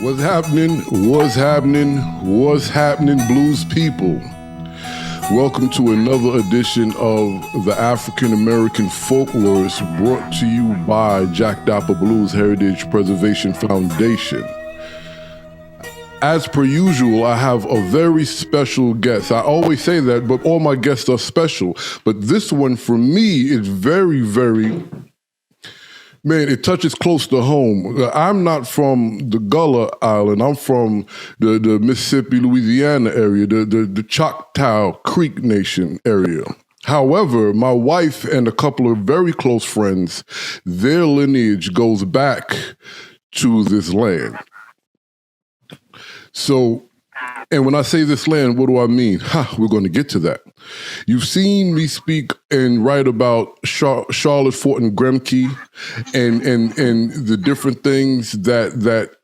What's happening? What's happening? What's happening, blues people? Welcome to another edition of the African American Folklorist, brought to you by Jack Dapper Blues Heritage Preservation Foundation. As per usual, I have a very special guest. I always say that, but all my guests are special. But this one, for me, is very, man, it touches close to home. I'm not from the Gullah Island. I'm from the Mississippi, Louisiana area, the Choctaw Creek Nation area. However, my wife and a couple of very close friends, their lineage goes back to this land. So, and when I say this land, what do I mean? We're going to get to that. You've seen me speak and write about Charlotte Fort and Grenke and the different things that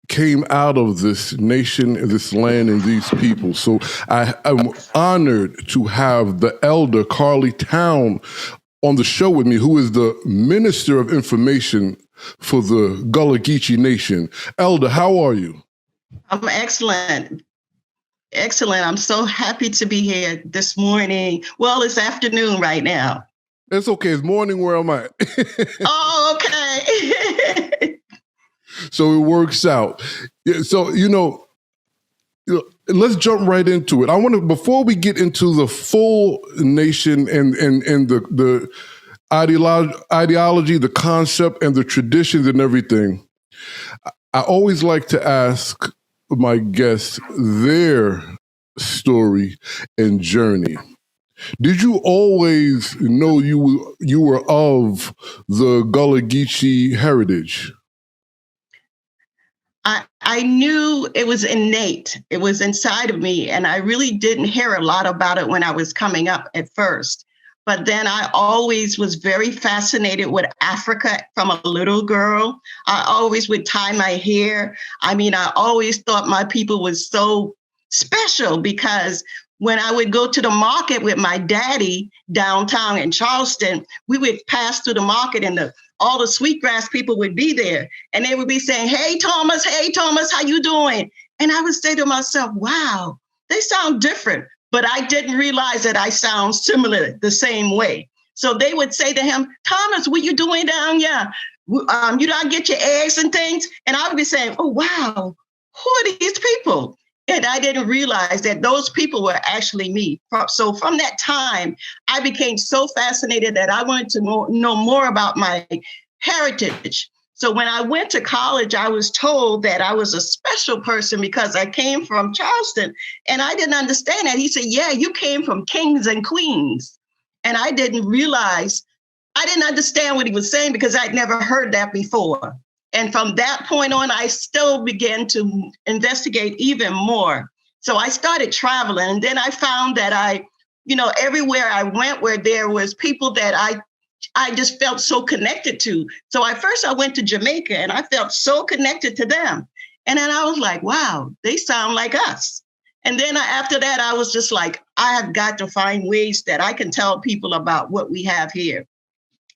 came out of this nation, this land, and these people. So I'm honored to have the Elder Carlie Towne on the show with me, who is the Minister of Information for the Gullah Geechee Nation. Elder, how are you? I'm excellent. Excellent. I'm so happy to be here this morning. Well, it's afternoon right now. It's okay. It's morning where I'm at. Oh, okay. So it works out. So, let's jump right into it. I want to, before we get into the full nation and the ideology, the concept, and the traditions and everything, I always like to ask my guests their story and journey. Did you always know you were of the Gullah Geechee heritage? I knew it was innate. It was inside of me, and I really didn't hear a lot about it when I was coming up at first. But then I always was very fascinated with Africa from a little girl. I always would tie my hair. I mean, I always thought my people was so special because when I would go to the market with my daddy downtown in Charleston, we would pass through the market and all the sweetgrass people would be there. And they would be saying, hey, Thomas, how you doing? And I would say to myself, wow, they sound different. But I didn't realize that I sound similar the same way. So they would say to him, Thomas, what you doing down here? You don't get your eggs and things? And I would be saying, oh, wow, who are these people? And I didn't realize that those people were actually me. So from that time, I became so fascinated that I wanted to know more about my heritage. So when I went to college, I was told that I was a special person because I came from Charleston, and I didn't understand that. He said, yeah, you came from kings and queens. And I didn't understand what he was saying because I'd never heard that before. And from that point on, I still began to investigate even more. So I started traveling, and then I found that everywhere I went where there was people that I just felt so connected to. So first I went to Jamaica and I felt so connected to them. And then I was like, wow, they sound like us. And then after that, I was just like, I have got to find ways that I can tell people about what we have here.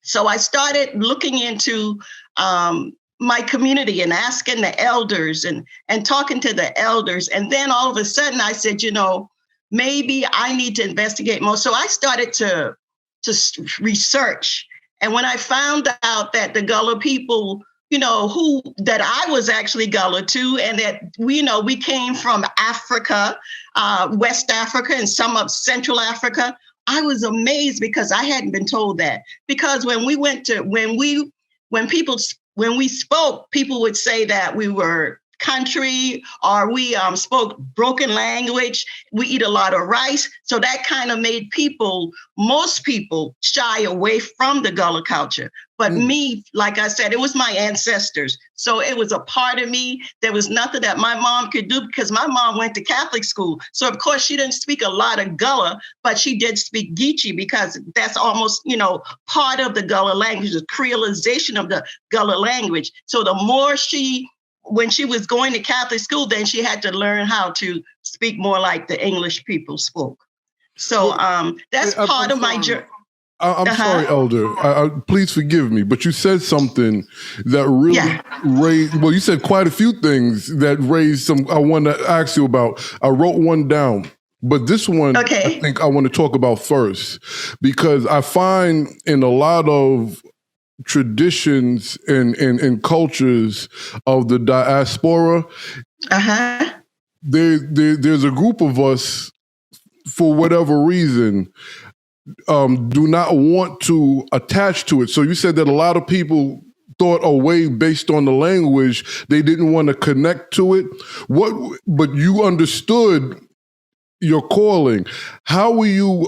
So I started looking into my community and asking the elders and talking to the elders. And then all of a sudden I said, maybe I need to investigate more. So I started to research. And when I found out that the Gullah people, that I was actually Gullah too, and that we came from Africa, West Africa, and some of Central Africa, I was amazed because I hadn't been told that. Because when we spoke, people would say that we were country, or we spoke broken language. We eat a lot of rice. So that kind of made most people shy away from the Gullah culture. But me, like I said, it was my ancestors. So it was a part of me. There was nothing that my mom could do because my mom went to Catholic school. So of course she didn't speak a lot of Gullah, but she did speak Geechee because that's almost, part of the Gullah language, the creolization of the Gullah language. So the more when she was going to Catholic school, then she had to learn how to speak more like the English people spoke. So that's part of my journey. I'm sorry, Elder. Please forgive me, but you said something that really raised. Well, you said quite a few things that raised some. I want to ask you about. I wrote one down, but this one I think I want to talk about first because I find in a lot of traditions and cultures of the diaspora, there's a group of us, for whatever reason, do not want to attach to it. So you said that a lot of people thought away based on the language. They didn't want to connect to it. But you understood your calling. How were you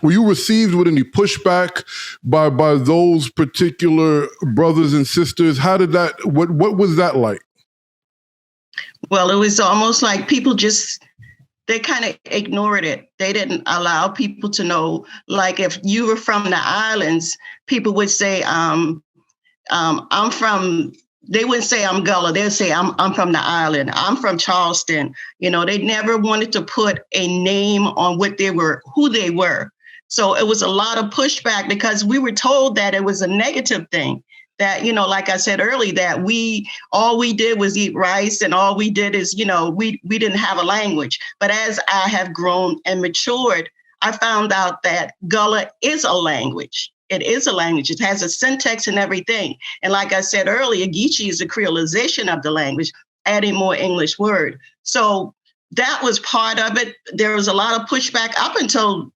received with any pushback by those particular brothers and sisters? How did that, what was that like? Well, it was almost like people they kind of ignored it. They didn't allow people to know. Like if you were from the islands, people would say, I'm from, they wouldn't say I'm Gullah. They'd say I'm from the island. I'm from Charleston. You know, they never wanted to put a name on what they were, who they were. So it was a lot of pushback because we were told that it was a negative thing. That, you know, like I said earlier, that all we did was eat rice and all we did is, you know, we didn't have a language. But as I have grown and matured, I found out that Gullah is a language. It is a language. It has a syntax and everything. And like I said earlier, Geechee is a creolization of the language, adding more English word. So that was part of it. There was a lot of pushback up until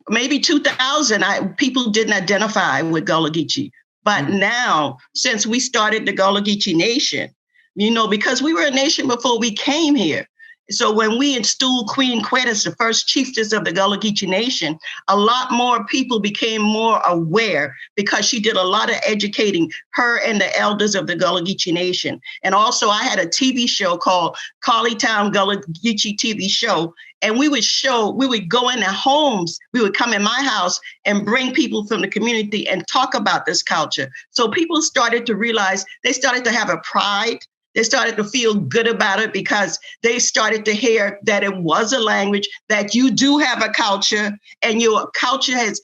maybe 2000. People didn't identify with Gullah Geechee. But now, since we started the Gullah Geechee Nation, you know, because we were a nation before we came here. So when we installed Queen Quet, the first chiefess of the Gullah Geechee Nation, a lot more people became more aware because she did a lot of educating, her and the elders of the Gullah Geechee Nation. And also I had a TV show called Carlie Towne Gullah Geechee TV show. And we would go into homes, we would come in my house and bring people from the community and talk about this culture. So people started to realize, they started to have a pride. They started to feel good about it because they started to hear that it was a language, that you do have a culture, and your culture has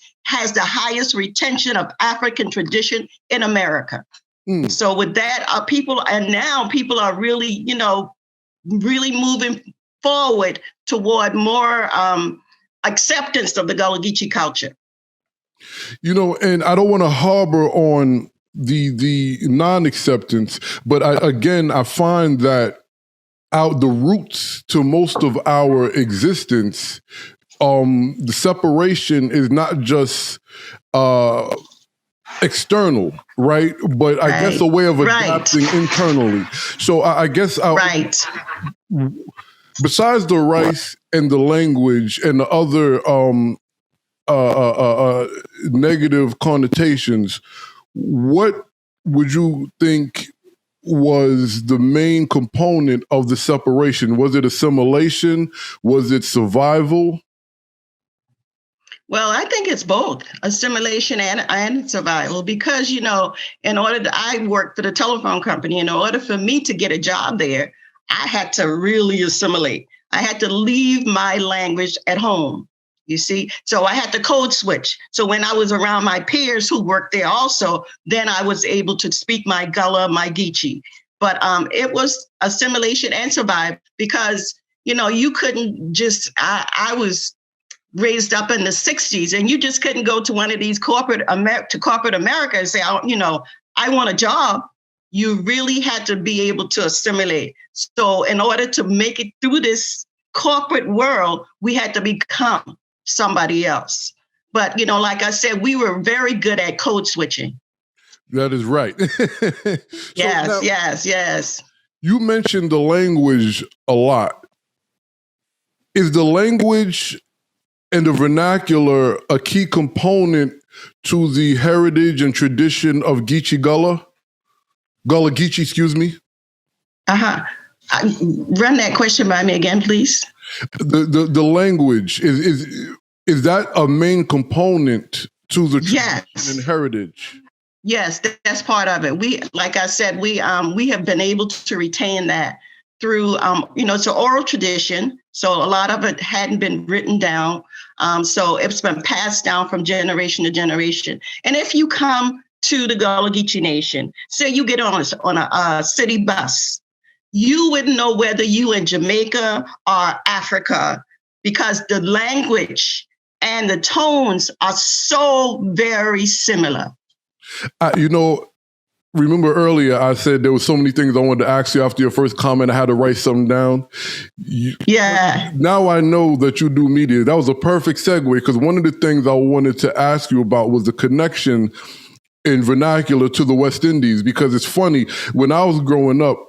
the highest retention of African tradition in America. So with that, now people are really, you know, really moving forward toward more acceptance of the Gullah Geechee culture. You know, and I don't want to harbor on the non-acceptance, but I find that the roots to most of our existence, the separation is not just external, right? But I guess a way of adapting internally. So I guess besides the rice and the language and the other negative connotations, what would you think was the main component of the separation? Was it assimilation? Was it survival? Well, I think it's both assimilation and survival because, you know, I worked for the telephone company. In order for me to get a job there, I had to really assimilate. I had to leave my language at home, you see? So I had to code switch. So when I was around my peers who worked there also, then I was able to speak my Gullah, my Geechee. But it was assimilation and survival because, you know, you couldn't just, I was raised up in the 60s and you just couldn't go to one of these corporate America and say, you know, I want a job. You really had to be able to assimilate. So in order to make it through this corporate world, we had to become somebody else. But, you know, like I said, we were very good at code switching. That is right. Yes. You mentioned the language a lot. Is the language and the vernacular a key component to the heritage and tradition of Gullah Geechee, excuse me? Run that question by me again, please. The language, is that a main component to the tradition and heritage? Yes, that's part of it. Like I said, we have been able to retain that through, it's an oral tradition. So a lot of it hadn't been written down. So it's been passed down from generation to generation. And if you come to the Gullah Geechee Nation, say you get on a city bus, you wouldn't know whether you in Jamaica or Africa, because the language and the tones are so very similar. Remember earlier I said there were so many things I wanted to ask you after your first comment. I had to write something down. Yeah. Now I know that you do media. That was a perfect segue, because one of the things I wanted to ask you about was the connection in vernacular to the West Indies, because it's funny, when I was growing up,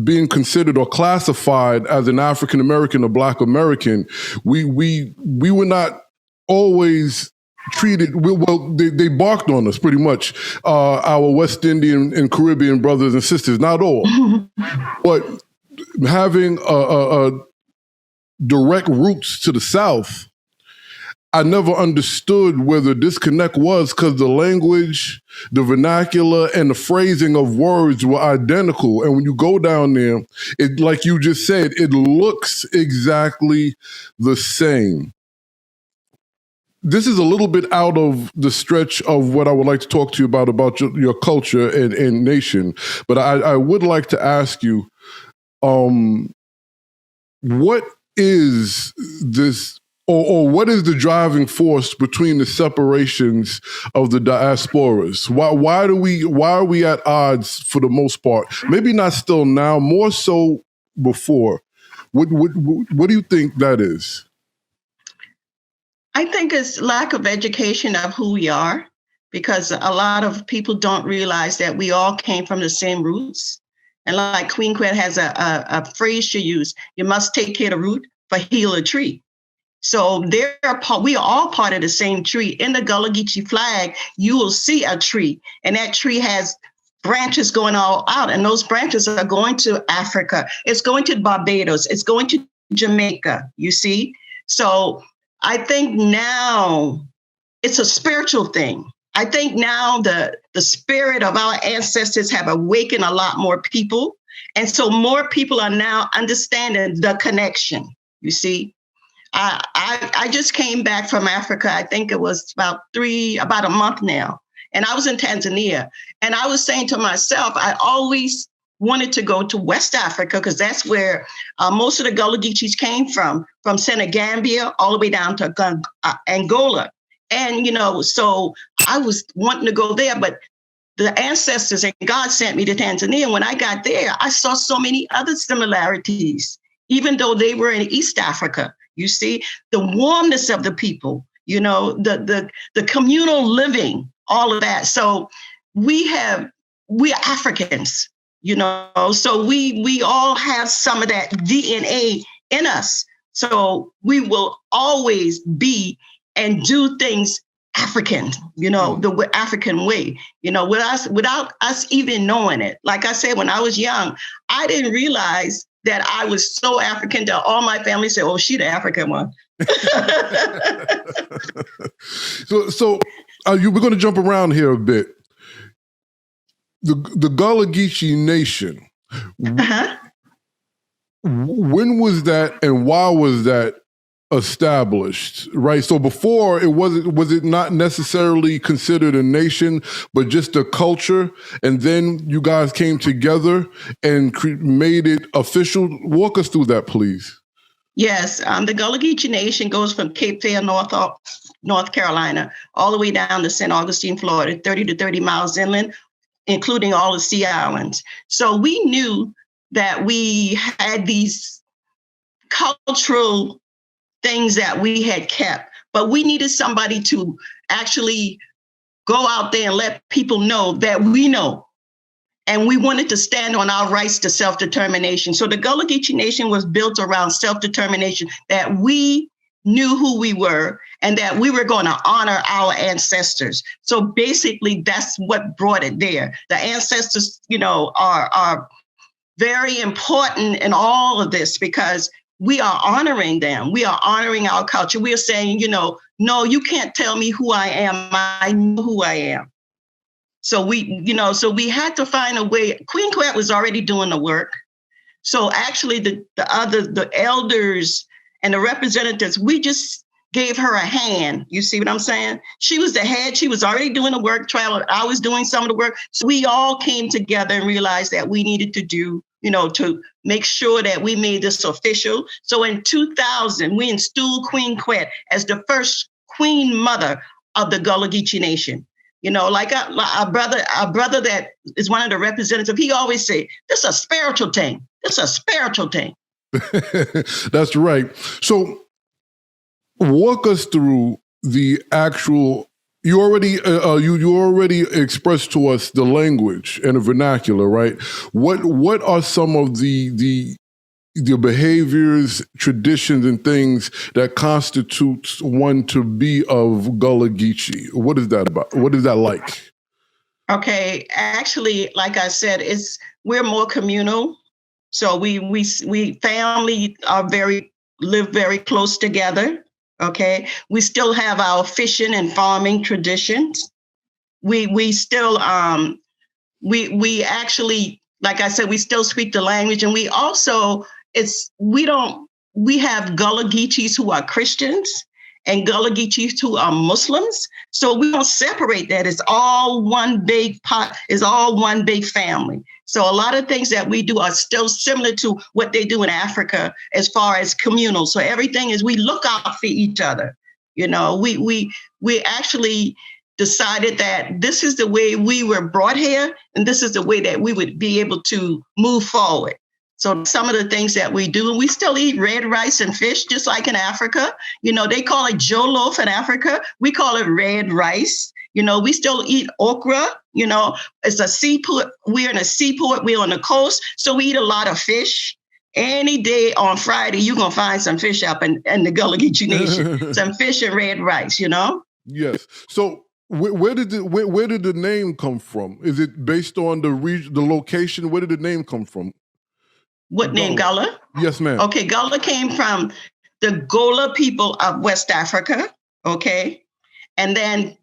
being considered or classified as an African American or Black American, we were not always treated well. They barked on us pretty much. Our West Indian and Caribbean brothers and sisters, not all, but having a direct roots to the South, I never understood where the disconnect was, because the language, the vernacular, and the phrasing of words were identical. And when you go down there, it, like you just said, it looks exactly the same. This is a little bit out of the stretch of what I would like to talk to you about your culture and nation. But I would like to ask you, what is this, or what is the driving force between the separations of the diasporas? Why are we at odds for the most part? Maybe not still now, more so before. What do you think that is? I think it's lack of education of who we are, because a lot of people don't realize that we all came from the same roots. And like Queen Quet has a phrase she used: you must take care of the root for heal a tree. So we are all part of the same tree. In the Gullah Geechee flag, you will see a tree, and that tree has branches going all out, and those branches are going to Africa. It's going to Barbados. It's going to Jamaica, you see? So I think now it's a spiritual thing. I think now the spirit of our ancestors have awakened a lot more people. And so more people are now understanding the connection, you see? I just came back from Africa. I think it was about a month now. And I was in Tanzania. And I was saying to myself, I always wanted to go to West Africa, because that's where most of the Gullah Geechees came from Senegambia all the way down to Angola. And, so I was wanting to go there, but the ancestors and God sent me to Tanzania. And when I got there, I saw so many other similarities, even though they were in East Africa. You see, the warmness of the people, the communal living, all of that. So we are Africans, so we all have some of that DNA in us. So we will always be and do things African, the African way, without us even knowing it. Like I said, when I was young, I didn't realize that I was so African that all my family said, "Oh, she the African one." So we're going to jump around here a bit. The Gullah Geechee Nation. When was that, and why was that established? Right. So before, was it not necessarily considered a nation, but just a culture, and then you guys came together and made it official? Walk us through that, please. Yes, the Gullah Geechee Nation goes from Cape Fear, North Carolina, all the way down to St. Augustine, Florida, 30 to 30 miles inland, including all the Sea Islands. So we knew that we had these cultural things that we had kept, but we needed somebody to actually go out there and let people know that we know. And we wanted to stand on our rights to self-determination. So the Gullah Geechee Nation was built around self-determination, that we knew who we were and that we were going to honor our ancestors. So basically, that's what brought it there. The ancestors, are very important in all of this, because we are honoring them. We are honoring our culture. We are saying, no, you can't tell me who I am. I know who I am. So we had to find a way. Queen Quet was already doing the work. So actually the elders and the representatives, we just gave her a hand. You see what I'm saying? She was the head. She was already doing the work travel. I was doing some of the work. So we all came together and realized that we needed to do, to make sure that we made this official. So in 2000, we installed Queen Quet as the first queen mother of the Gullah Geechee Nation. Like our brother that is one of the representatives, he always say, this is a spiritual thing. This is a spiritual thing. That's right. So walk us through the actual. You already expressed to us the language and the vernacular, right? What are some of the behaviors, traditions, and things that constitutes one to be of Gullah Geechee? What is that about? What is that like? Okay, actually, like I said, we're more communal. So we family live very close together. Okay, we still have our fishing and farming traditions. We still we actually, like I said, we still speak the language, and we also we have Gullah Geechees who are Christians and Gullah Geechees who are Muslims. So we don't separate that. It's all one big pot. It's all one big family. So a lot of things that we do are still similar to what they do in Africa as far as communal. So everything is, we look out for each other. We actually decided that this is the way we were brought here, and this is the way that we would be able to move forward. So some of the things that we do, and we still eat red rice and fish, just like in Africa. They call it jollof in Africa. We call it red rice. We still eat okra. It's a seaport. We're in a seaport. We're on the coast. So we eat a lot of fish. Any day on Friday, you're going to find some fish up in the Gullah Geechee Nation. Some fish and red rice, Yes. So where did the name come from? Is it based on the location? Where did the name come from? What name, Gullah? Yes, ma'am. Okay, Gullah came from the Gullah people of West Africa, okay? And then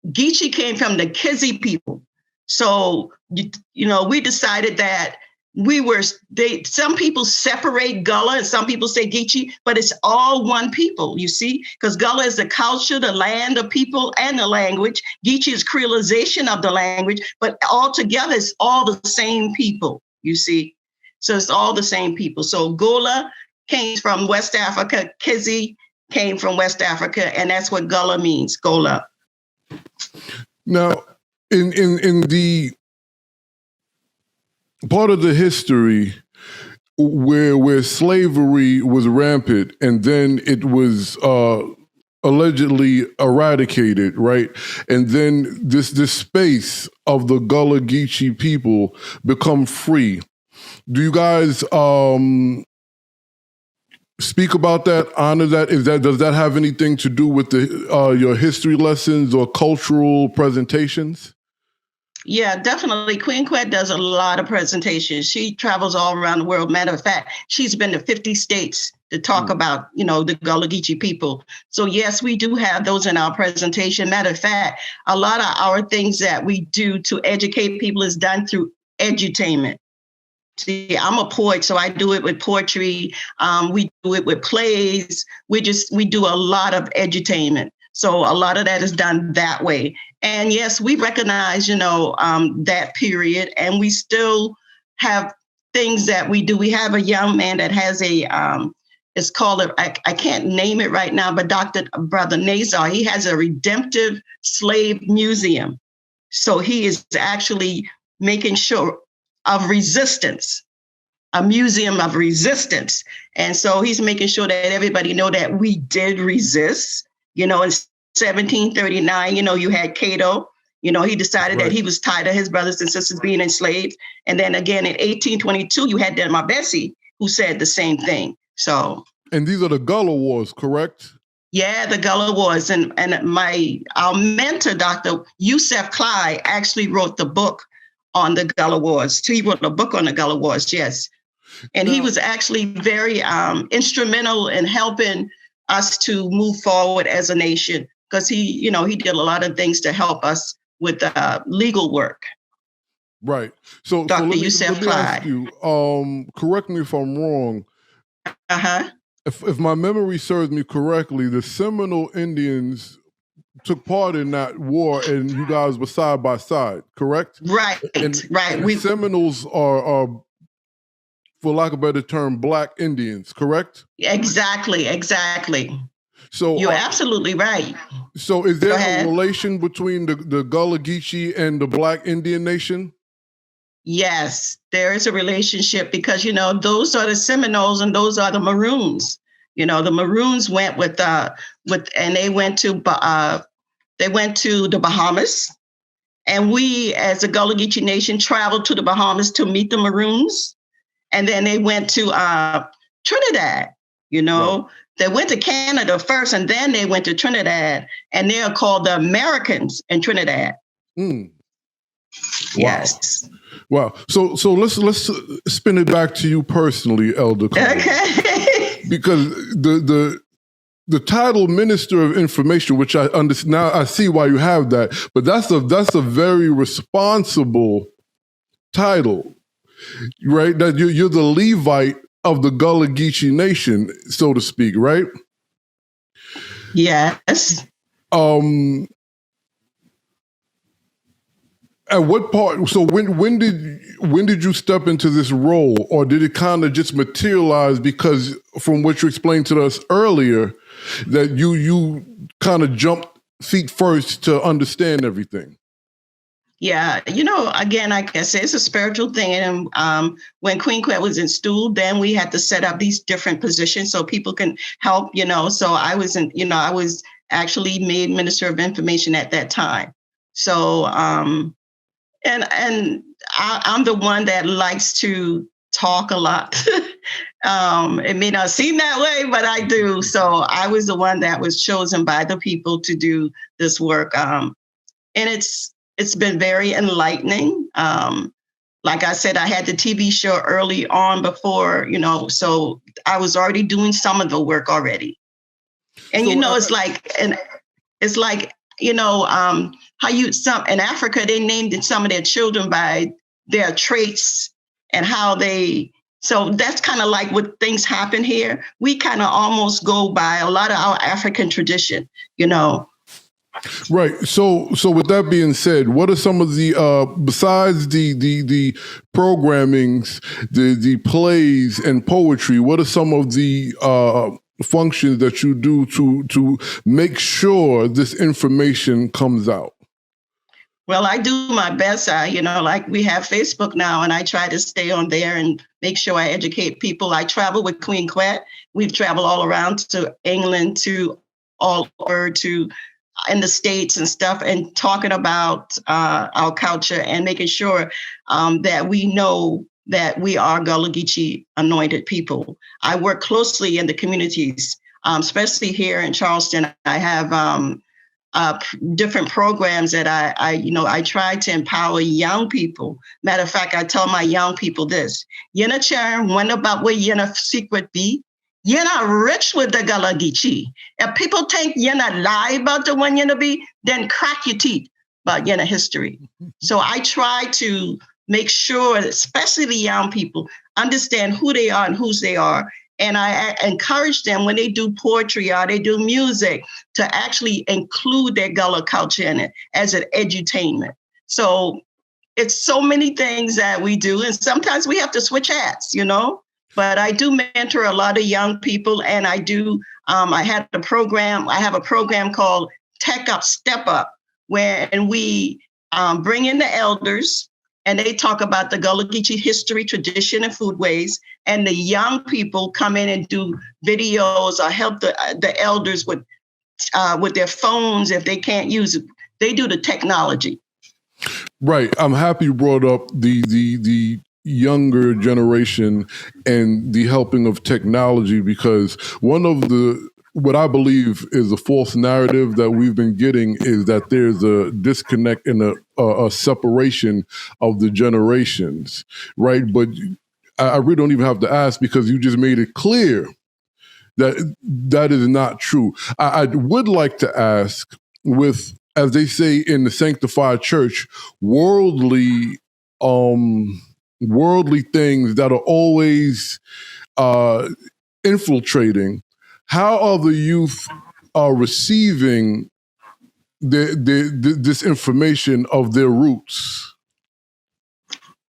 Geechee came from the Kizzy people. So, we decided that some people separate Gullah and some people say Geechee, but it's all one people, you see? Because Gullah is the culture, the land, the people, and the language. Geechee is creolization of the language, but altogether it's all the same people, you see? So it's all the same people. So Gullah came from West Africa, Kizzy came from West Africa, and that's what Gullah means, Gullah. Now, in the part of the history where slavery was rampant and then it was allegedly eradicated, right? And then this space of the Gullah Geechee people become free. Do you guys speak about that, honor that? Does that have anything to do with your history lessons or cultural presentations? Yeah, definitely. Queen Quet does a lot of presentations. She travels all around the world. Matter of fact, she's been to 50 states to talk about, the Gullah Geechee people. So yes, we do have those in our presentation. Matter of fact, a lot of our things that we do to educate people is done through edutainment. See, I'm a poet, so I do it with poetry. We do it with plays. We do a lot of edutainment. So a lot of that is done that way. And yes, we recognize, that period, and we still have things that we do. We have a young man that has it's called, I can't name it right now, but Brother Nazar, he has a redemptive slave museum. So he is actually making sure of resistance, a museum of resistance. And so he's making sure that everybody know that we did resist. In 1739, you had Cato, he decided that he was tired of his brothers and sisters being enslaved. And then again, in 1822, you had Delma Bessie, who said the same thing. So. And these are the Gullah Wars, correct? Yeah, the Gullah Wars. And our mentor, Dr. Yusef Clyde, actually wrote the book on the Gullah Wars. He wrote a book on the Gullah Wars, yes. And he was actually very instrumental in helping us to move forward as a nation, because he did a lot of things to help us with legal work. Right. So Dr. let me Yusef ask Clyde. you. Correct me if I'm wrong. Uh-huh. If my memory serves me correctly, the Seminole Indians took part in that war, and you guys were side by side. Correct. Right. And Right. the Seminoles are, for lack of a better term, Black Indians. Correct. Exactly. Exactly. So You're absolutely right. So is Go there a ahead. relation between the Gullah Geechee and the Black Indian Nation? Yes, there is a relationship because, those are the Seminoles and those are the Maroons. The Maroons went and they went to the Bahamas, and we, as the Gullah Geechee Nation, traveled to the Bahamas to meet the Maroons, and then they went to Trinidad. Right. They went to Canada first, and then they went to Trinidad, and they are called the Americans in Trinidad. Mm. Yes. Wow. So let's spin it back to you personally, Elder Carlie. Okay. Because the title Minister of Information, which I understand now, I see why you have that, but that's a very responsible title, right? That you're the Levite of the Gullah Geechee Nation, so to speak, right? Yes. At what part? So when did you step into this role, or did it kind of just materialize? Because from what you explained to us earlier, that you kind of jumped feet first to understand everything. Yeah, again, like I said, it's a spiritual thing. And when Queen Quet was in school, then we had to set up these different positions so people can help. So I was actually made Minister of Information at that time. So and I'm the one that likes to talk a lot. It may not seem that way, but I do. So I was the one that was chosen by the people to do this work. And it's been very enlightening. Like I said, I had the TV show early on before, so I was already doing some of the work already. And so, it's like how in Africa, they named some of their children by their traits and how so that's kind of like what things happen here. We kind of almost go by a lot of our African tradition, Right. So with that being said, what are some of the besides the programmings, the plays and poetry, what are some of the functions that you do to make sure this information comes out? Well, I do my best. Like we have Facebook now, and I try to stay on there and make sure I educate people. I travel with Queen Quet. We've traveled all around to England, to all over, to in the States and stuff, and talking about our culture and making sure that we know that we are Gullah Geechee anointed people. I work closely in the communities, especially here in Charleston. I have different programs that I try to empower young people. Matter of fact, I tell my young people this: "Yena chair, when about where yena secret be? You're not rich with the Gullah Geechee. If people think you're not lie about the one you're gonna be, then crack your teeth about your history." So I try to make sure, especially the young people, understand who they are and whose they are. And I encourage them when they do poetry or they do music to actually include their Gullah culture in it as an edutainment. So it's so many things that we do. And sometimes we have to switch hats, But I do mentor a lot of young people, and I do. I have a program called Tech Up, Step Up, and we bring in the elders, and they talk about the Gullah Geechee history, tradition, and foodways. And the young people come in and do videos or help the elders with their phones if they can't use it. They do the technology. Right. I'm happy you brought up the younger generation and the helping of technology, because one of what I believe is a false narrative that we've been getting is that there's a disconnect and a separation of the generations, right? But I really don't even have to ask, because you just made it clear that that is not true. I would like to ask, with, as they say in the sanctified church, worldly worldly things that are always infiltrating, how are the youth receiving this information of their roots?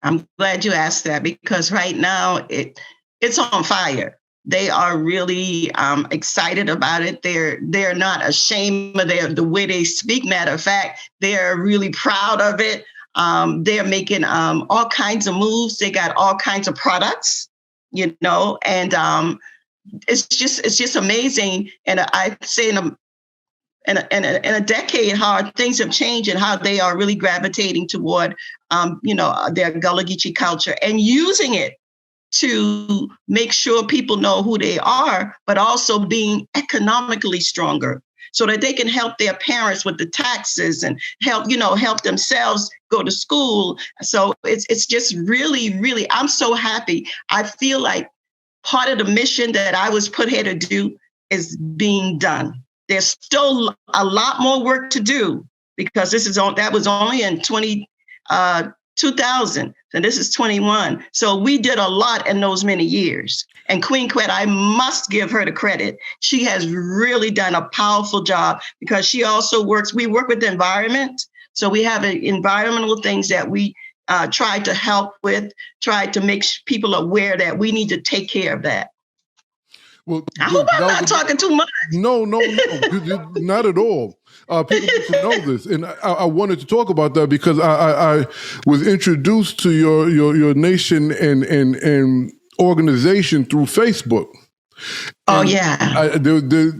I'm glad you asked that, because right now it's on fire. They are really excited about it. They're not ashamed of the way they speak. Matter of fact, they're really proud of it. They're making all kinds of moves. They got all kinds of products, and it's just amazing. And I say in a decade, how things have changed and how they are really gravitating toward, their Gullah Geechee culture and using it to make sure people know who they are, but also being economically stronger so that they can help their parents with the taxes and help themselves go to school. So it's just really, really, I'm so happy. I feel like part of the mission that I was put here to do is being done. There's still a lot more work to do, because that was only in 2000, and this is 21. So we did a lot in those many years. And Queen Quet, I must give her the credit. She has really done a powerful job, because she also we work with the environment. So we have environmental things that we try to help with, try to make people aware that we need to take care of that. Well, I hope I'm not talking too much. No, not at all. People need to know this, and I wanted to talk about that because I was introduced to your nation and organization through Facebook. Oh, yeah. There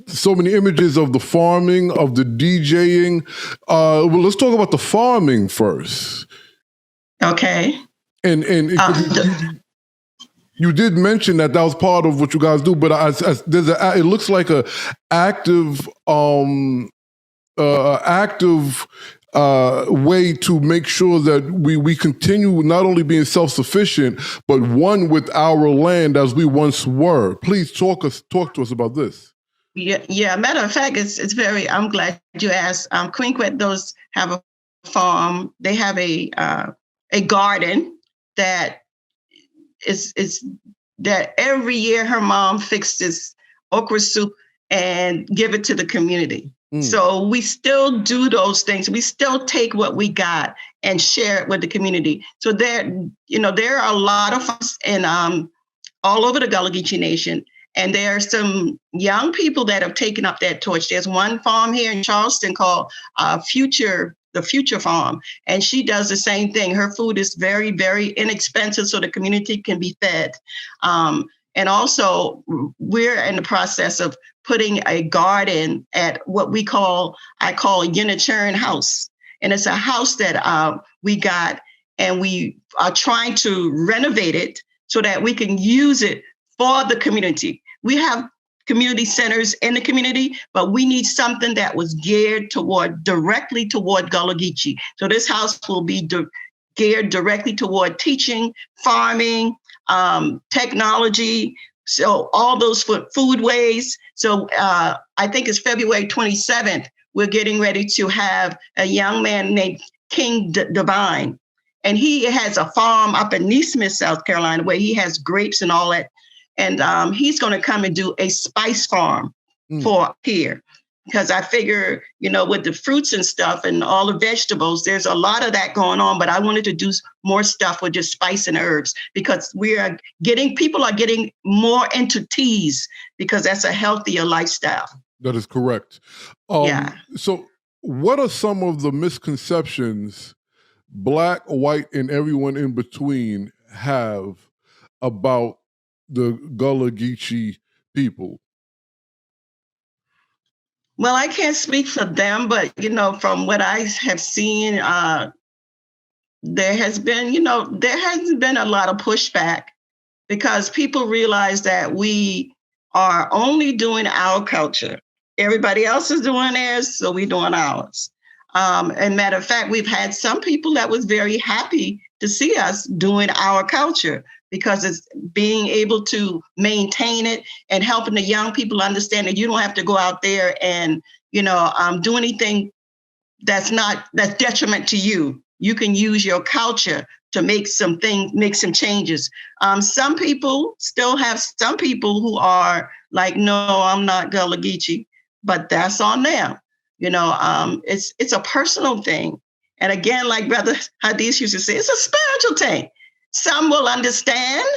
so many images of the farming, of the DJing. Well, let's talk about the farming first. Okay. And you did mention that was part of what you guys do, but it looks like a active way to make sure that we continue not only being self-sufficient, but one with our land as we once were. Please talk to us about this. Yeah. Matter of fact, it's very. I'm glad you asked. Queen Quet, those have a farm. They have a garden that is that every year her mom fixes okra soup and give it to the community. So we still do those things. We still take what we got and share it with the community. So there are a lot of us in all over the Gullah Geechee Nation. And there are some young people that have taken up that torch. There's one farm here in Charleston called the Future Farm. And she does the same thing. Her food is very, very inexpensive so the community can be fed. And also, we're in the process of putting a garden at what I call a Unitarian house. And it's a house that we got, and we are trying to renovate it so that we can use it for the community. We have community centers in the community, but we need something that was geared directly toward Gullah Geechee. So this house will be geared directly toward teaching, farming, technology, so all those foodways. So I think it's February 27th, we're getting ready to have a young man named King Divine. And he has a farm up in Neesmith, South Carolina, where he has grapes and all that. And he's going to come and do a spice farm for here. Because I figure, with the fruits and stuff and all the vegetables, there's a lot of that going on. But I wanted to do more stuff with just spice and herbs, because people are getting more into teas, because that's a healthier lifestyle. That is correct. Yeah. So what are some of the misconceptions Black, white, and everyone in between have about the Gullah Geechee people? Well, I can't speak for them, but, from what I have seen, there hasn't been a lot of pushback, because people realize that we are only doing our culture. Everybody else is doing theirs, so we're doing ours. And matter of fact, we've had some people that was very happy to see us doing our culture, because it's being able to maintain it and helping the young people understand that you don't have to go out there and, do anything that's detriment to you. You can use your culture to make some changes. Some people still have some people who are like, no, I'm not Gullah Geechee, but that's on them. It's a personal thing. And again, like Brother Hadith used to say, it's a spiritual thing. Some will understand,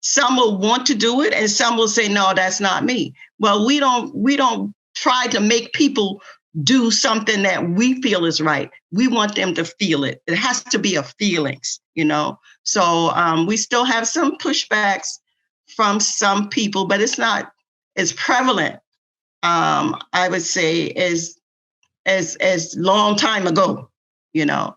some will want to do it, and some will say, no, that's not me. Well, we don't try to make people do something that we feel is right. We want them to feel it. It has to be a feelings, So we still have some pushbacks from some people, but it's not as prevalent, I would say, as long time ago,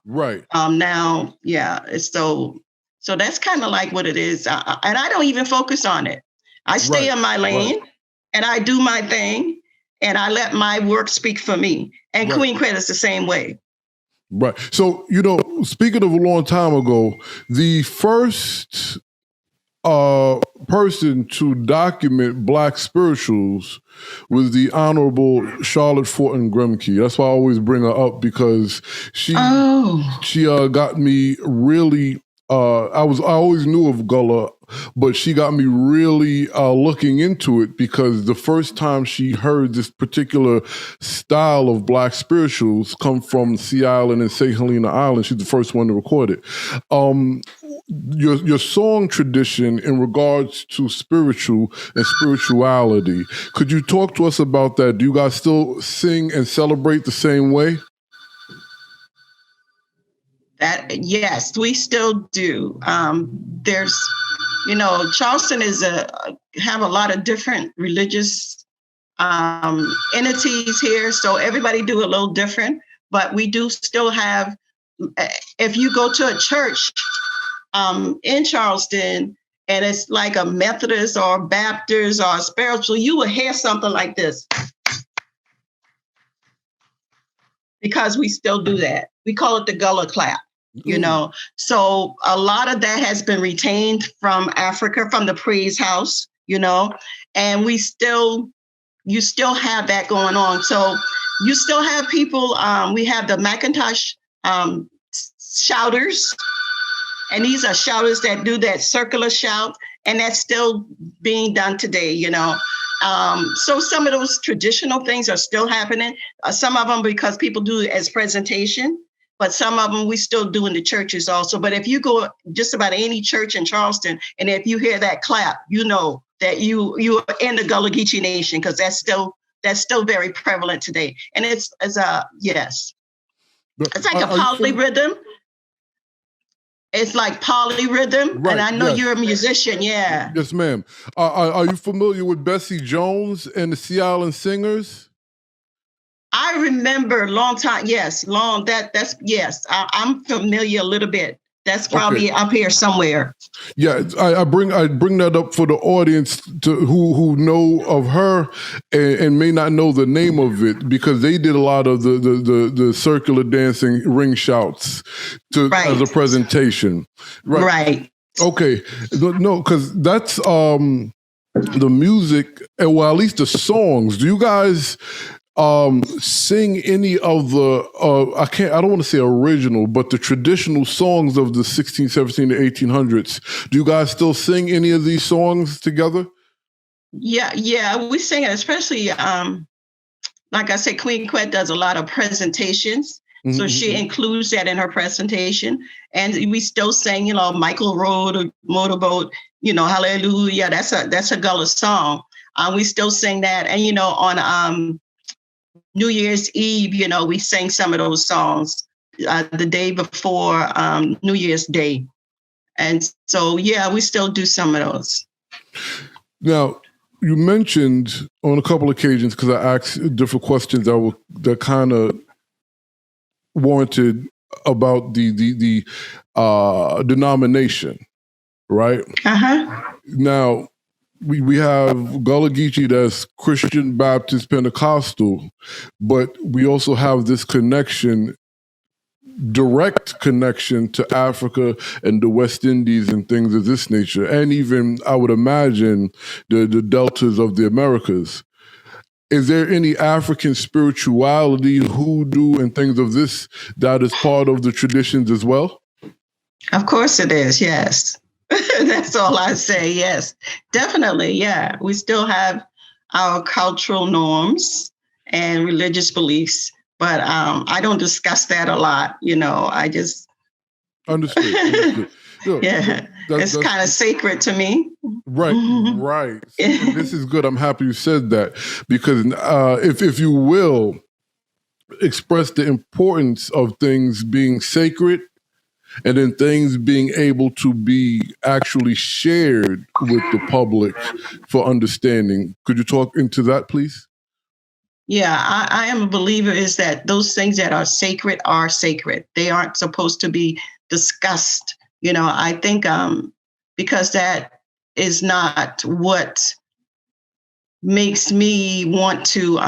Right. Now, yeah. So that's kind of like what it is. And I don't even focus on it. I stay in my lane and I do my thing and I let my work speak for me. And Queen Quet is the same way. Right. So, speaking of a long time ago, the first person to document Black spirituals was the Honorable Charlotte Fortin Gremke. That's why I always bring her up, because she got me really. I always knew of Gullah, but she got me really looking into it, because the first time she heard this particular style of Black spirituals come from Sea Island and St. Helena Island, she's the first one to record it. Your song tradition in regards to spiritual and spirituality, could you talk to us about that? Do you guys still sing and celebrate the same way? Yes, we still do. There's, Charleston have a lot of different religious entities here, so everybody do a little different. But we do still have. If you go to a church in Charleston and it's like a Methodist or Baptist or spiritual, you will hear something like this, because we still do that. We call it the Gullah clap. So a lot of that has been retained from Africa, from the praise house, and you still have that going on. So you still have people, we have the Macintosh shouters, and these are shouters that do that circular shout, and that's still being done today, So some of those traditional things are still happening. Some of them because people do it as presentation, but some of them we still do in the churches also. But if you go just about any church in Charleston, and if you hear that clap, you know that you are in the Gullah Geechee Nation, because that's still very prevalent today. And it's yes, it's like a polyrhythm. It's like polyrhythm, and I know you're a musician, yeah. Yes, ma'am. Are you familiar with Bessie Jones and the Sea Island Singers? I remember a long time. Yes, I'm familiar a little bit. That's probably up here somewhere. Yeah, I bring that up for the audience who know of her and may not know the name of it, because they did a lot of the circular dancing ring shouts as a presentation. Right. Okay. No, because that's the music, well, at least the songs. Do you guys sing any of the I don't want to say original, but the traditional songs of the 16, 17 to 1800s? Do you guys still sing any of these songs together? Yeah, we sing it, especially like I said, Queen Quet does a lot of presentations. So she includes that in her presentation. And we still sing, Michael rode a motorboat, Hallelujah. That's a Gullah song. We still sing that. And, on New Year's Eve, we sang some of those songs the day before New Year's Day. And so, yeah, we still do some of those. Now, you mentioned on a couple of occasions, because I asked different questions that kind of warranted about the denomination, right? Now, we have Gullah Geechee that's Christian, Baptist, Pentecostal, but we also have this direct connection to Africa and the West Indies and things of this nature, and even, I would imagine, the deltas of the Americas. Is there any African spirituality, hoodoo, and things of this that is part of the traditions as well? Of course it is. Yes. That's all I say. Yes, definitely. Yeah. We still have our cultural norms and religious beliefs, but I don't discuss that a lot. I just, Understood. Understood. yeah, it's kind of sacred to me. Right, right. And this is good. I'm happy you said that because if you will express the importance of things being sacred and then things being able to be actually shared with the public for understanding. Could you talk into that, please? Yeah, I am a believer is that those things that are sacred are sacred. They aren't supposed to be discussed. I think because that is not what makes me want to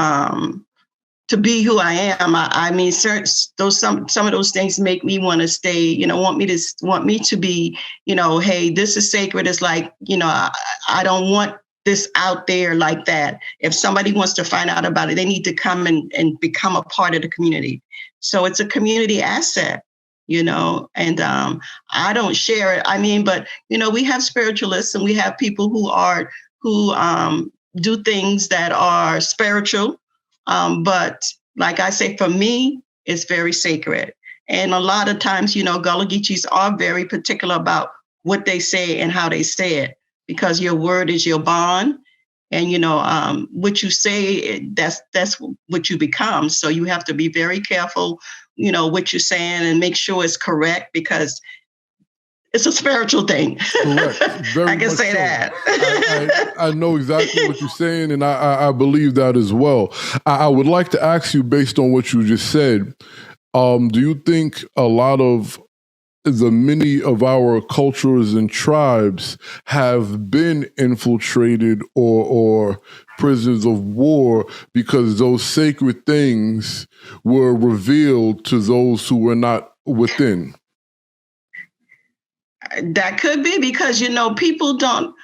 be who I am. I mean, some of those things make me want to stay. Want me to be. Hey, this is sacred. It's like I don't want this out there like that. If somebody wants to find out about it, they need to come and become a part of the community. So it's a community asset. And I don't share it. I mean, but we have spiritualists and we have people who do things that are spiritual. But like I say, for me, it's very sacred. And a lot of times, Gullah Geechees are very particular about what they say and how they say it, because your word is your bond. And, what you say, that's what you become. So you have to be very careful, what you're saying and make sure it's correct, because it's a spiritual thing. Correct. I can say so. That. I know exactly what you're saying, and I believe that as well. I would like to ask you, based on what you just said, do you think a lot of many of our cultures and tribes have been infiltrated or prisoners of war because those sacred things were revealed to those who were not within? That could be because, people don't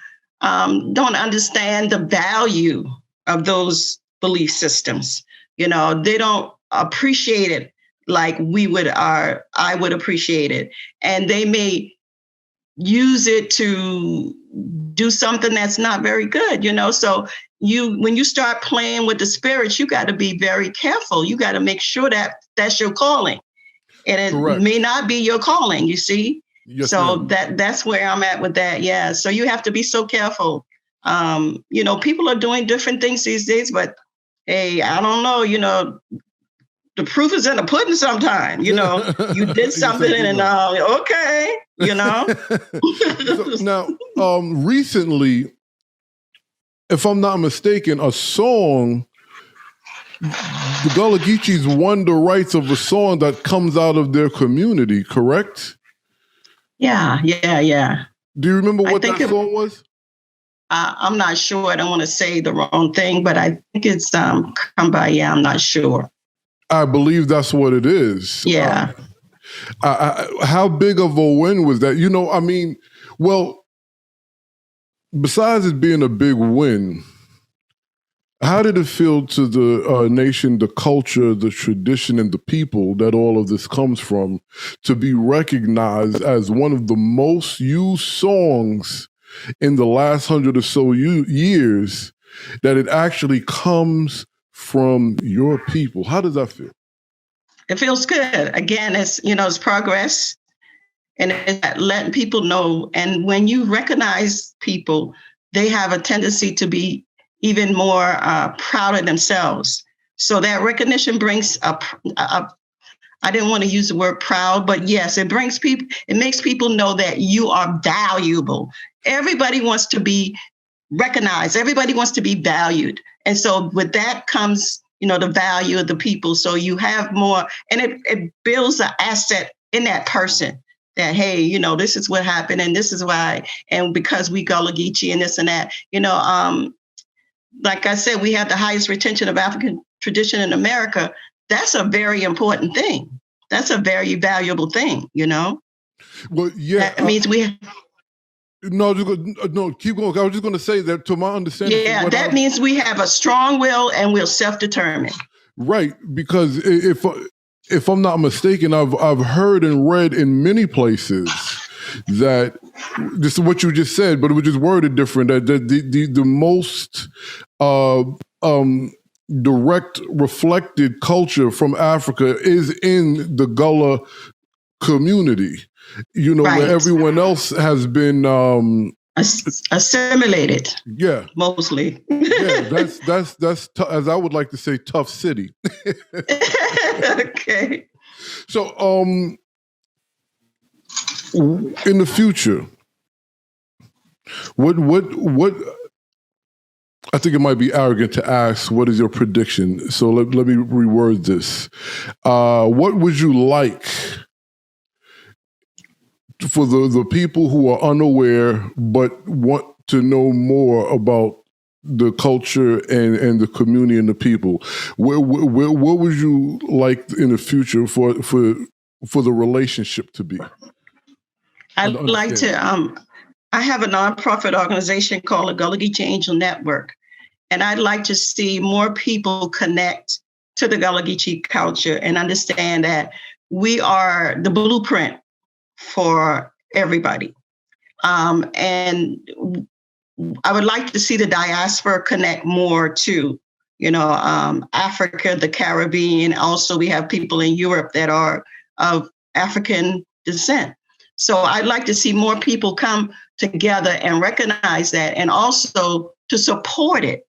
understand the value of those belief systems. They don't appreciate it like I would appreciate it. And they may use it to do something that's not very good, So when you start playing with the spirits, you got to be very careful. You got to make sure that that's your calling. And it Correct. may not be your calling, you see? Yes, so ma'am. that's where I'm at with that. Yeah. So you have to be so careful. People are doing different things these days, but hey, I don't know, the proof is in the pudding sometime, you did something and okay, So now, recently, if I'm not mistaken, a song, the Gullah Geechees won the rights of a song that comes out of their community, correct? Yeah. Do you remember what that song was? I'm not sure. I don't want to say the wrong thing, but I think it's Kumbaya. I'm not sure. I believe that's what it is. Yeah. How big of a win was that? Well, besides it being a big win, how did it feel to the nation, the culture, the tradition, and the people that all of this comes from to be recognized as one of the most used songs in the last 100 or so years, that it actually comes from your people? How does that feel? It feels good. Again, it's progress, and it's letting people know. And when you recognize people, they have a tendency to be even more proud of themselves. So that recognition brings up, I didn't want to use the word proud, but yes, it makes people know that you are valuable. Everybody wants to be recognized. Everybody wants to be valued. And so with that comes, the value of the people. So you have more, and it builds an asset in that person that, hey, this is what happened and this is why. And because we Gullah Geechee and this and that, like I said, we have the highest retention of African tradition in America. That's a very important thing. That's a very valuable thing, Well, yeah. That means we have... No, keep going. I was just going to say that, to my understanding. Yeah, that means we have a strong will and we're self-determined. Right, because if I'm not mistaken, I've heard and read in many places that this is what you just said, but it was just worded different. That the most direct reflected culture from Africa is in the Gullah community. You know, where Right. everyone else has been assimilated. Yeah, mostly. yeah. That's as I would like to say, tough city. Okay. So, in the future, what? I think it might be arrogant to ask, what is your prediction? So let me reword this. What would you like for the people who are unaware but want to know more about the culture and the community and the people? What would you like in the future for the relationship to be? I'd like to, I have a nonprofit organization called the Gullah Geechee Angel Network, and I'd like to see more people connect to the Gullah Geechee culture and understand that we are the blueprint for everybody. And I would like to see the diaspora connect more to, Africa, the Caribbean. Also, we have people in Europe that are of African descent. So I'd like to see more people come together and recognize that, and also to support it.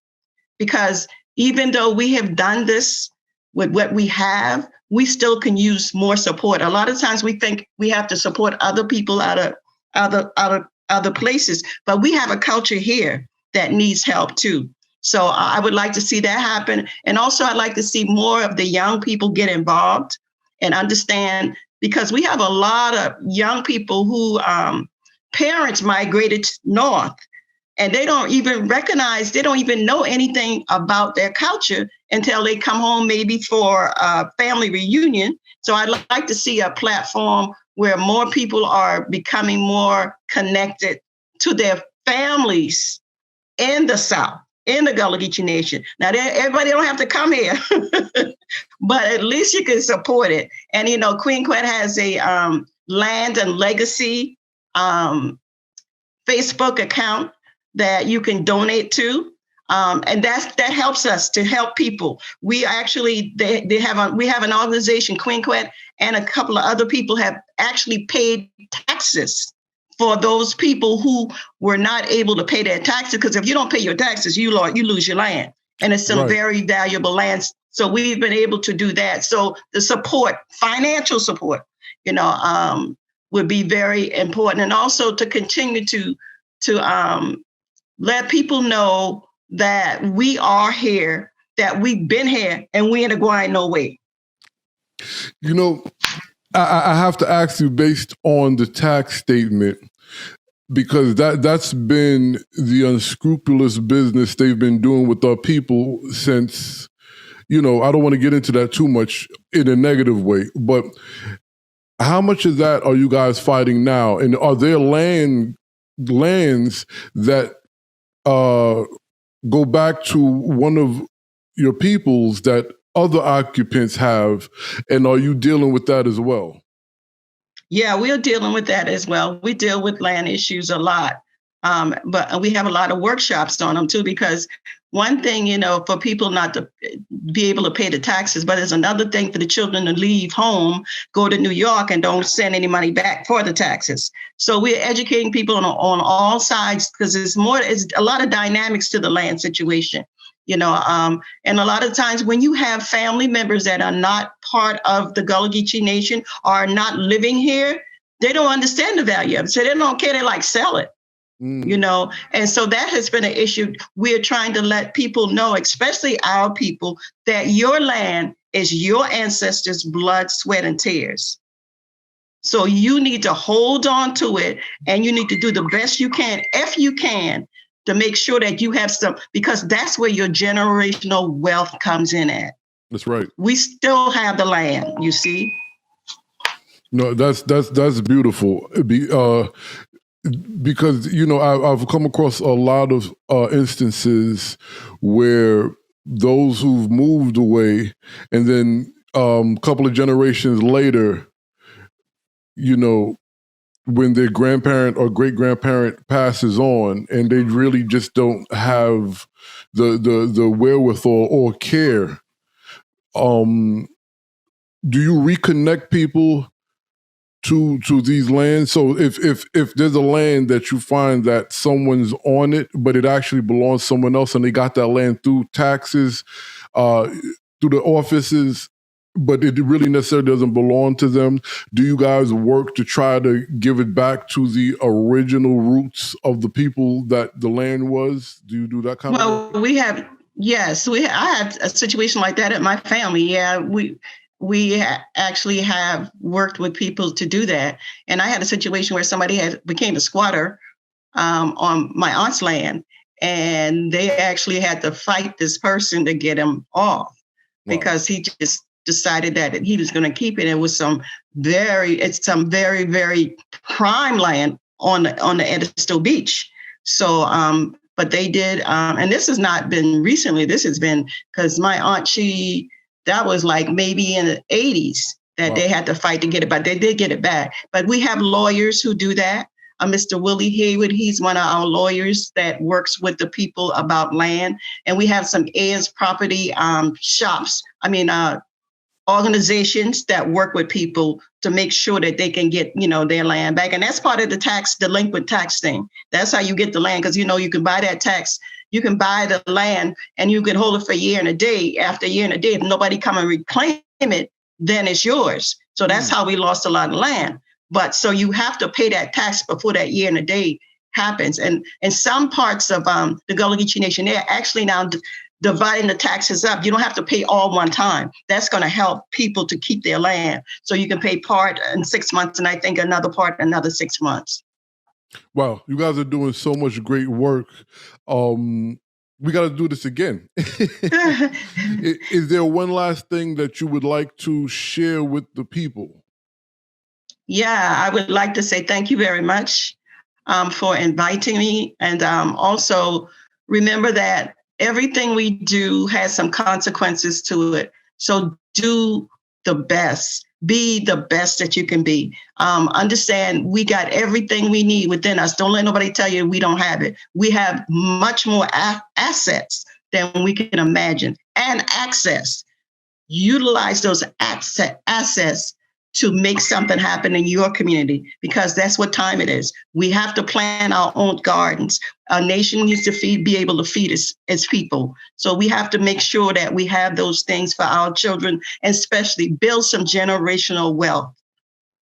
Because even though we have done this with what we have, we still can use more support. A lot of times we think we have to support other people out of other places, but we have a culture here that needs help too. So I would like to see that happen. And also I'd like to see more of the young people get involved and understand, because we have a lot of young people who parents migrated north, and they don't even recognize, they don't even know anything about their culture until they come home maybe for a family reunion. So I'd like to see a platform where more people are becoming more connected to their families in the South, in the Gullah Geechee Nation. Now, everybody don't have to come here, but at least you can support it. And, Queen Quet has a Land and Legacy Facebook account that you can donate to. And that helps us to help people. We actually, we have an organization, Queen Quet, and a couple of other people have actually paid taxes for those people who were not able to pay their taxes. Because if you don't pay your taxes, you lose your land. And it's some very valuable lands. So we've been able to do that. So the support, financial support, would be very important. And also to continue to let people know that we are here, that we've been here, and we ain't going no way. I have to ask you, based on the tax statement, because that's been the unscrupulous business they've been doing with our people since, I don't want to get into that too much in a negative way, but how much of that are you guys fighting now? And are there lands that go back to one of your peoples that other occupants have, and are you dealing with that as well? Yeah, we're dealing with that as well. We deal with land issues a lot, but we have a lot of workshops on them too, because one thing, for people not to be able to pay the taxes, but there's another thing for the children to leave home, go to New York, and don't send any money back for the taxes. So we're educating people on all sides, because it's a lot of dynamics to the land situation, and a lot of times when you have family members that are not part of the Gullah Geechee Nation, are not living here, they don't understand the value of it. So they don't care, they sell it. And so that has been an issue. We're trying to let people know, especially our people, that your land is your ancestors' blood, sweat, and tears. So you need to hold on to it, and you need to do the best you can, if you can, to make sure that you have some, because that's where your generational wealth comes in at. That's right. We still have the land, you see. No, that's beautiful. Because I've come across a lot of instances where those who've moved away, and then a couple of generations later, when their grandparent or great grandparent passes on, and they really just don't have the wherewithal or care. Do you reconnect people to these lands? So if there's a land that you find that someone's on it, but it actually belongs to someone else, and they got that land through taxes, through the offices, but it really necessarily doesn't belong to them, do you guys work to try to give it back to the original roots of the people that the land was? Do you do that kind of work? Well, we have, yes, I had a situation like that at my family. Yeah, we actually have worked with people to do that. And I had a situation where somebody became a squatter on my aunt's land, and they actually had to fight this person to get him off. Wow. Because he just decided that he was going to keep it. It was some very, very prime land on the Edisto Beach. So, but they did, and this has not been recently. This has been because my aunt, that was like maybe in the 80s that They had to fight to get it, but they did get it back. But we have lawyers who do that. Mr. Willie Haywood, he's one of our lawyers that works with the people about land. And we have some heirs property shops, organizations that work with people to make sure that they can get, their land back. And that's part of the delinquent tax thing. That's how you get the land, because, you can buy that tax. You can buy the land and you can hold it for a year and a day. After a year and a day, if nobody come and reclaim it, then it's yours. So that's how we lost a lot of land. But so you have to pay that tax before that year and a day happens. And in some parts of the Gullah Geechee Nation, they're actually now dividing the taxes up. You don't have to pay all one time. That's going to help people to keep their land. So you can pay part in 6 months, and I think another part in another 6 months. Wow, you guys are doing so much great work. We got to do this again. Is there one last thing that you would like to share with the people? Yeah, I would like to say thank you very much for inviting me. And also remember that everything we do has some consequences to it. So do the best. Be the best that you can be. Understand we got everything we need within us. Don't let nobody tell you we don't have it. We have much more assets than we can imagine, and access. Utilize those assets to make something happen in your community, because that's what time it is. We have to plant our own gardens. A nation needs to be able to feed its people. So we have to make sure that we have those things for our children, and especially build some generational wealth.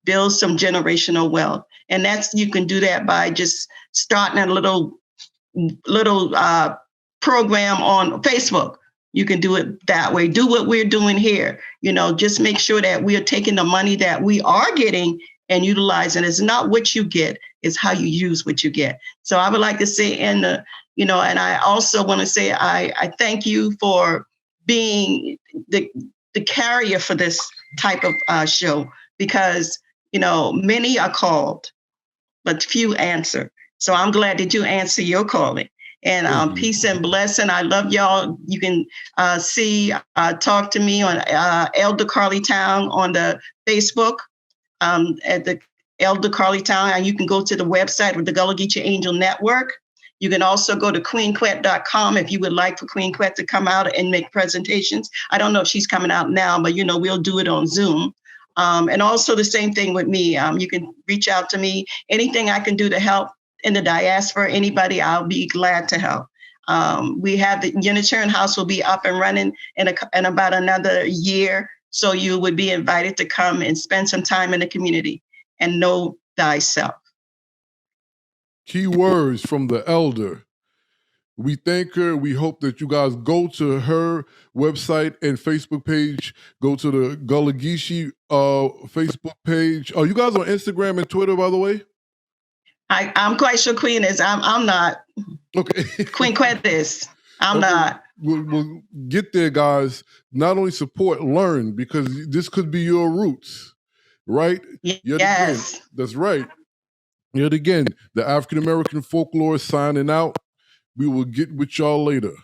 Build some generational wealth. And you can do that by just starting a little program on Facebook. You can do it that way. Do what we're doing here. Just make sure that we are taking the money that we are getting and utilizing. It's not what you get, it's how you use what you get. So I would like to say, and I also want to say, I thank you for being the carrier for this type of show, because, many are called, but few answer. So I'm glad that you answer your calling. And peace and blessing. I love y'all. You can talk to me on Elder Carlie Towne on the Facebook at the Elder Carlie Towne. And you can go to the website with the Gullah Geechee Angel Network. You can also go to queenquet.com if you would like for Queen Quet to come out and make presentations. I don't know if she's coming out now, but, we'll do it on Zoom. And also the same thing with me. You can reach out to me. Anything I can do to help in the diaspora, anybody, I'll be glad to help. We have the Unitarian House will be up and running in about another year. So you would be invited to come and spend some time in the community and know thyself. Key words from the elder. We thank her. We hope that you guys go to her website and Facebook page. Go to the Gullah Geechee Facebook page. Are you guys on Instagram and Twitter, by the way? I'm quite sure Queen is. I'm not. Okay. Queen Quet is. I'm not. We'll get there, guys. Not only support, learn, because this could be your roots, right? Yes. Again, that's right. Yet again, the African American Folklorist signing out. We will get with y'all later.